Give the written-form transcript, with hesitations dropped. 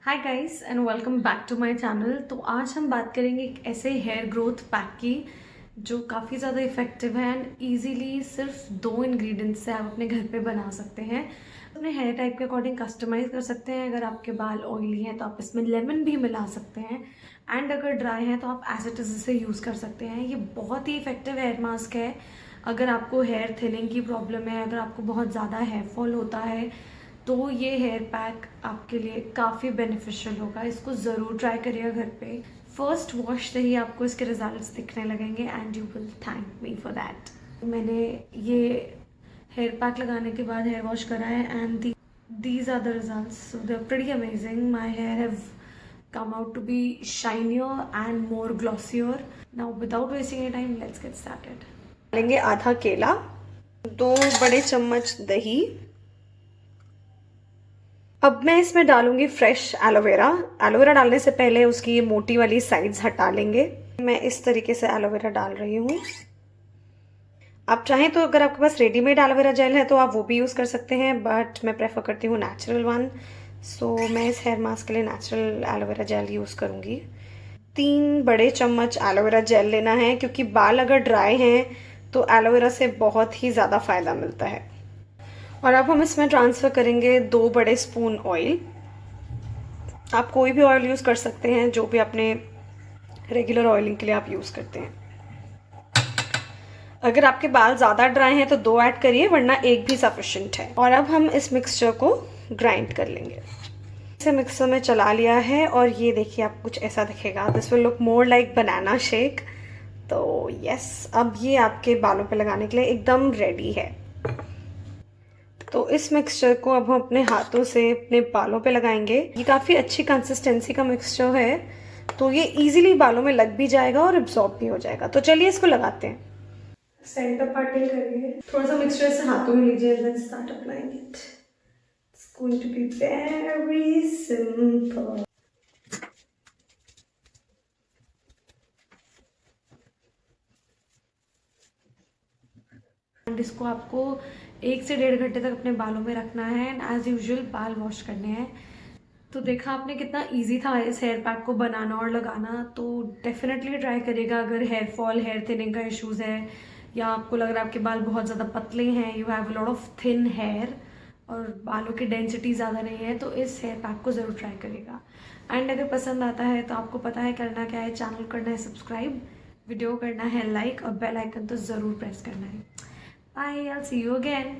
Hi guys and welcome back to my channel. तो आज हम बात करेंगे एक ऐसे हेयर ग्रोथ पैक की जो काफ़ी ज़्यादा इफ़ेक्टिव है एंड इजीली सिर्फ 2 इंग्रेडिएंट्स से आप अपने घर पे बना सकते हैं। अपने हेयर टाइप के अकॉर्डिंग कस्टमाइज़ कर सकते हैं। अगर आपके बाल ऑयली हैं तो आप इसमें लेमन भी मिला सकते हैं एंड अगर ड्राई हैं तो आप एज इट इज़ इसे यूज़ कर सकते हैं। ये बहुत ही इफ़ेक्टिव हेयर मास्क है। अगर आपको हेयर थिनिंग की प्रॉब्लम है, अगर आपको बहुत ज़्यादा हेयर फॉल होता है तो ये हेयर पैक आपके लिए काफ़ी बेनिफिशियल होगा। इसको ज़रूर ट्राई करिएगा घर पे। फर्स्ट वॉश से ही आपको इसके रिजल्ट्स दिखने लगेंगे and you will thank me for that. मैंने ये हेयर पैक लगाने के बाद हेयर वॉश करा है and these are the results. So they're pretty amazing. My hair have come out to be shinier and more glossier. Now without wasting any time, let's get started. डालेंगे आधा केला, 2 बड़े चम्मच दही। अब मैं इसमें डालूंगी फ्रेश एलोवेरा। एलोवेरा डालने से पहले उसकी ये मोटी वाली साइड्स हटा लेंगे। मैं इस तरीके से एलोवेरा डाल रही हूँ। आप चाहें तो अगर आपके पास रेडीमेड एलोवेरा जेल है तो आप वो भी यूज़ कर सकते हैं, बट मैं प्रेफर करती हूँ नेचुरल वन। सो मैं इस हेयर मास्क के लिए नेचुरल एलोवेरा जेल यूज़ करूँगी। 3 बड़े चम्मच एलोवेरा जेल लेना है क्योंकि बाल अगर ड्राई हैं तो एलोवेरा से बहुत ही ज़्यादा फ़ायदा मिलता है। और अब हम इसमें ट्रांसफ़र करेंगे 2 बड़े स्पून ऑयल। आप कोई भी ऑयल यूज़ कर सकते हैं जो भी अपने रेगुलर ऑयलिंग के लिए आप यूज़ करते हैं। अगर आपके बाल ज़्यादा ड्राई हैं तो 2 ऐड करिए, वरना 1 भी सफिशिएंट है। और अब हम इस मिक्सचर को ग्राइंड कर लेंगे। इसे मिक्सर में चला लिया है और ये देखिए आपको कुछ ऐसा दिखेगा। This will look more like banana shake. तो यस, अब ये आपके बालों पे लगाने के लिए एकदम रेडी है। तो इस मिक्सचर को अब हम अपने हाथों से अपने बालों पे लगाएंगे। ये काफ़ी अच्छी कंसिस्टेंसी का मिक्सचर है, तो ये इजीली बालों में लग भी जाएगा और एब्जॉर्ब भी हो जाएगा। तो चलिए इसको लगाते हैं। सेंटर पार्टिंग करिए, थोड़ा सा मिक्सचर से हाथों में लीजिए and then start applying it. It's going to be very simple. And इसको आपको 1 से 1.5 घंटे तक अपने बालों में रखना है एंड एज यूजुअल बाल वॉश करने हैं। तो देखा आपने कितना इजी था इस हेयर पैक को बनाना और लगाना। तो डेफिनेटली ट्राई करिएगा अगर हेयर फॉल, हेयर थिनिंग का इश्यूज़ है या आपको लग रहा है आपके बाल बहुत ज़्यादा पतले हैं, you have lot of thin hair और बालों की डेंसिटी ज़्यादा नहीं है, तो इस हेयर पैक को ज़रूर ट्राई करिएगा। एंड अगर पसंद आता है तो आपको पता है करना क्या है, चैनल करना है सब्सक्राइब, वीडियो करना है लाइक और बेल आइकन तो ज़रूर प्रेस करना है। Bye, I will see you again.